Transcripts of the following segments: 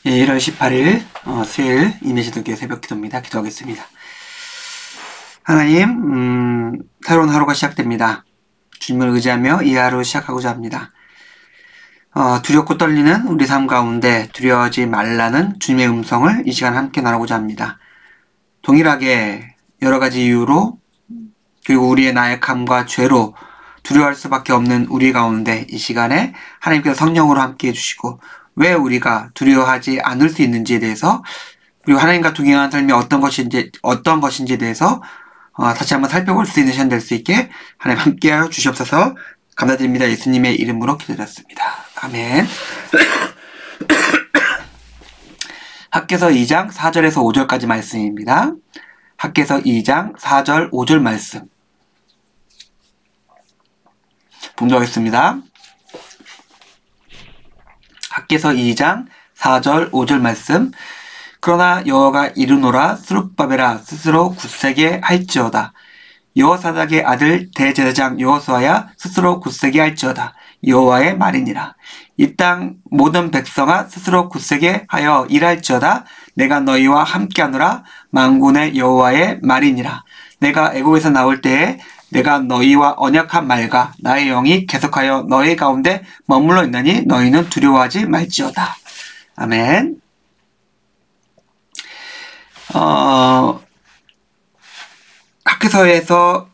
예, 1월 18일 수요일 임예시도교회 새벽기도입니다. 기도하겠습니다. 하나님, 새로운 하루가 시작됩니다. 주님을 의지하며 이 하루 시작하고자 합니다. 두렵고 떨리는 우리 삶 가운데 두려워하지 말라는 주님의 음성을 이 시간 함께 나누고자 합니다. 동일하게 여러 가지 이유로 그리고 우리의 나약함과 죄로 두려워할 수밖에 없는 우리 가운데 이 시간에 하나님께서 성령으로 함께 해주시고 왜 우리가 두려워하지 않을 수 있는지에 대해서 그리고 하나님과 동행하는 삶이 어떤 것인지에 대해서 다시 한번 살펴볼 수 있는 시간 될 수 있게 하나님 함께하여 주시옵소서. 감사드립니다. 예수님의 이름으로 기도드렸습니다. 아멘. 학개서 2장 4절에서 5절까지 말씀입니다. 학개서 2장 4절 5절 말씀 봉독하겠습니다. 학개서 2장 4절 5절 말씀. 그러나 여호와가 이르노라 스룹바벨아 스스로 굳세게 할지어다. 여호사닥의 아들 대제사장 여호수아야 스스로 굳세게 할지어다. 여호와의 말이니라. 이 땅 모든 백성아 스스로 굳세게 하여 일할지어다. 내가 너희와 함께하노라. 만군의 여호와의 말이니라. 내가 애국에서 나올 때에 내가 너희와 언약한 말과 나의 영이 계속하여 너희 가운데 머물러 있나니 너희는 두려워하지 말지어다. 아멘. 학개서에서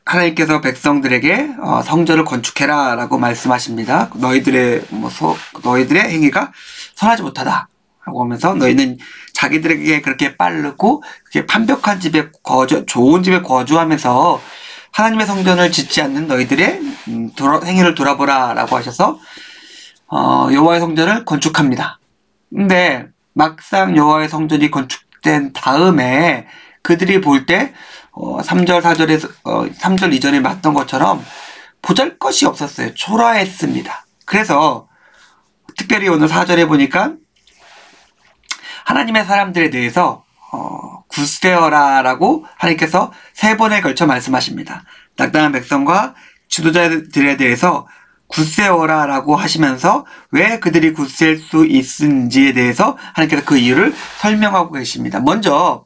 하나님께서 백성들에게 성전을 건축해라 라고 말씀하십니다. 너희들의 행위가 선하지 못하다 라고 하면서 너희는 자기들에게 그렇게 빠르고 그렇게 완벽한 집에 좋은 집에 거주하면서 하나님의 성전을 짓지 않는 너희들의 행위를 돌아보라 라고 하셔서 여호와의 성전을 건축합니다. 근데 막상 여호와의 성전이 건축된 다음에 그들이 볼 때 3절 4절에서 3절 이전에 봤던 것처럼 보잘것이 없었어요. 초라했습니다. 그래서 특별히 오늘 4절에 보니까 하나님의 사람들에 대해서 굳세어라 라고 하나님께서 3번에 걸쳐 말씀하십니다. 낙당한 백성과 지도자들에 대해서 굳세어라 라고 하시면서 왜 그들이 굳셀 수 있는지에 대해서 하나님께서 그 이유를 설명하고 계십니다. 먼저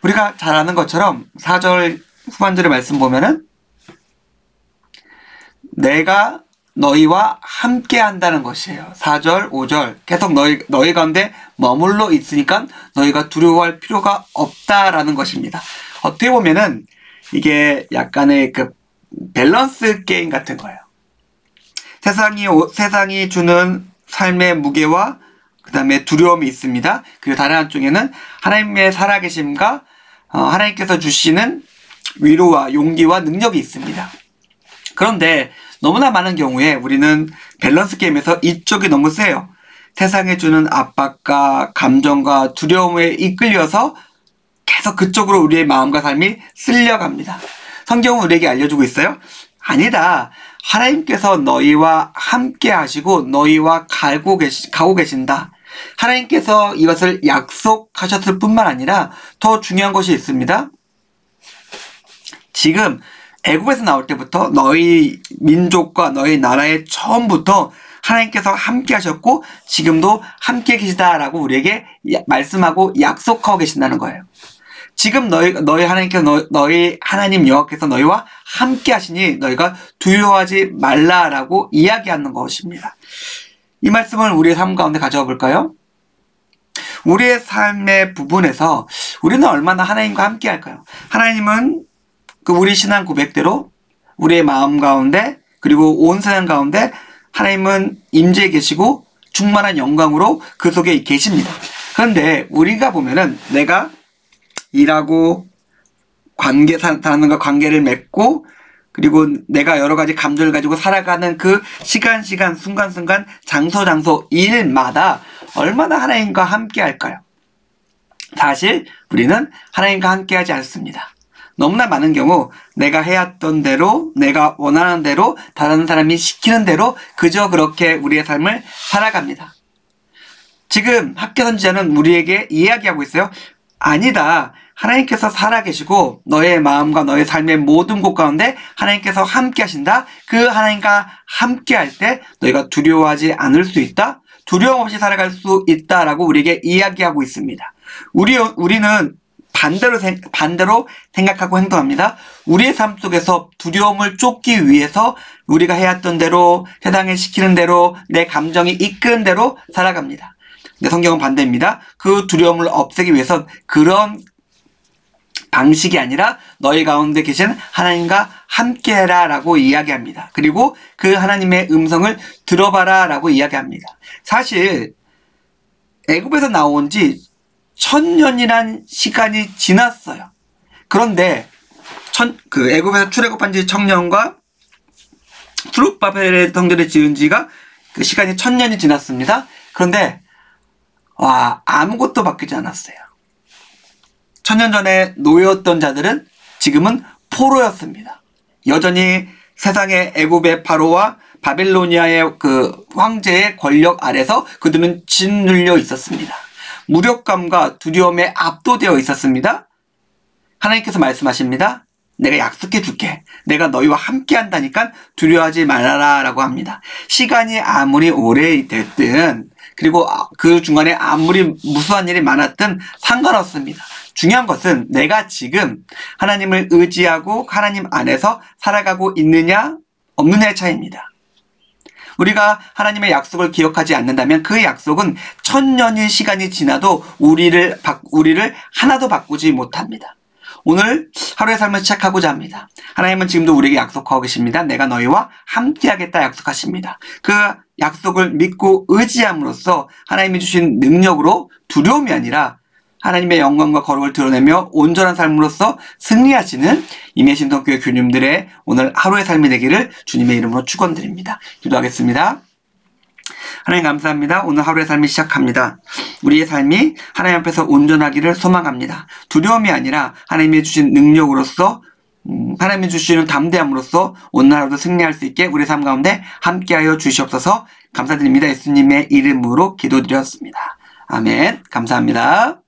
우리가 잘 아는 것처럼 4절 후반절의 말씀 보면은 내가 너희와 함께 한다는 것이에요. 4절, 5절 계속 너희 가운데 머물러 있으니까 너희가 두려워할 필요가 없다라는 것입니다. 어떻게 보면은 이게 약간의 그 밸런스 게임 같은 거예요. 세상이 주는 삶의 무게와 그 다음에 두려움이 있습니다. 그리고 다른 한쪽에는 하나님의 살아계심과 하나님께서 주시는 위로와 용기와 능력이 있습니다. 그런데 너무나 많은 경우에 우리는 밸런스 게임에서 이쪽이 너무 세요. 세상에 주는 압박과 감정과 두려움에 이끌려서 계속 그쪽으로 우리의 마음과 삶이 쓸려갑니다. 성경은 우리에게 알려주고 있어요. 아니다. 하나님께서 너희와 함께 하시고 너희와 가고 계신다. 하나님께서 이것을 약속하셨을 뿐만 아니라 더 중요한 것이 있습니다. 지금 애굽에서 나올 때부터 너희 민족과 너희 나라에 처음부터 하나님께서 함께 하셨고 지금도 함께 계시다라고 우리에게 말씀하고 약속하고 계신다는 거예요. 지금 너희 하나님께서 너희 하나님 여호와께서 너희와 함께 하시니 너희가 두려워하지 말라라고 이야기하는 것입니다. 이 말씀을 우리의 삶 가운데 가져와 볼까요? 우리의 삶의 부분에서 우리는 얼마나 하나님과 함께 할까요? 하나님은 우리 신앙 고백대로 우리의 마음 가운데 그리고 온 세상 가운데 하나님은 임재해 계시고 충만한 영광으로 그 속에 계십니다. 그런데 우리가 보면은 내가 일하고 사람과 관계를 맺고 그리고 내가 여러 가지 감정을 가지고 살아가는 그 시간 순간 장소 일마다 얼마나 하나님과 함께 할까요? 사실 우리는 하나님과 함께 하지 않습니다. 너무나 많은 경우 내가 해왔던 대로 내가 원하는 대로 다른 사람이 시키는 대로 그저 그렇게 우리의 삶을 살아갑니다. 지금 학개 선지자는 우리에게 이야기하고 있어요. 아니다. 하나님께서 살아계시고 너의 마음과 너의 삶의 모든 곳 가운데 하나님께서 함께 하신다. 그 하나님과 함께 할 때 너희가 두려워하지 않을 수 있다. 두려움 없이 살아갈 수 있다라고 우리에게 이야기하고 있습니다. 우리는 반대로 생각하고 행동합니다. 우리의 삶 속에서 두려움을 쫓기 위해서 우리가 해왔던 대로, 세상에 시키는 대로, 내 감정이 이끄는 대로 살아갑니다. 근데 성경은 반대입니다. 그 두려움을 없애기 위해서 그런 방식이 아니라 너희 가운데 계신 하나님과 함께해라 라고 이야기합니다. 그리고 그 하나님의 음성을 들어봐라 라고 이야기합니다. 사실 애굽에서 나온 지 1000년이란 시간이 지났어요. 그런데 애굽에서 출애굽한 지 1000년과 수룹바벨의 성전을 지은 지가 그 시간이 1000년이 지났습니다. 그런데 아무것도 바뀌지 않았어요. 1000년 전에 노예였던 자들은 지금은 포로였습니다. 여전히 세상의 애굽의 바로와 바빌로니아의 그 황제의 권력 아래서 그들은 짓눌려 있었습니다. 무력감과 두려움에 압도되어 있었습니다. 하나님께서 말씀하십니다. 내가 약속해 줄게. 내가 너희와 함께 한다니까 두려워하지 말아라 라고 합니다. 시간이 아무리 오래 됐든 그리고 그 중간에 아무리 무수한 일이 많았든 상관없습니다. 중요한 것은 내가 지금 하나님을 의지하고 하나님 안에서 살아가고 있느냐 없느냐의 차이입니다. 우리가 하나님의 약속을 기억하지 않는다면 그 약속은 1000년의 시간이 지나도 우리를 하나도 바꾸지 못합니다. 오늘 하루의 삶을 시작하고자 합니다. 하나님은 지금도 우리에게 약속하고 계십니다. 내가 너희와 함께하겠다 약속하십니다. 그 약속을 믿고 의지함으로써 하나님이 주신 능력으로 두려움이 아니라 하나님의 영광과 거룩을 드러내며 온전한 삶으로써 승리하시는 임예신성교회 교님들의 오늘 하루의 삶이 되기를 주님의 이름으로 축원드립니다. 기도하겠습니다. 하나님 감사합니다. 오늘 하루의 삶이 시작합니다. 우리의 삶이 하나님 앞에서 온전하기를 소망합니다. 두려움이 아니라 하나님이 주신 능력으로서 하나님이 주시는 담대함으로써 오늘 하루도 승리할 수 있게 우리 삶 가운데 함께하여 주시옵소서. 감사드립니다. 예수님의 이름으로 기도드렸습니다. 아멘. 감사합니다.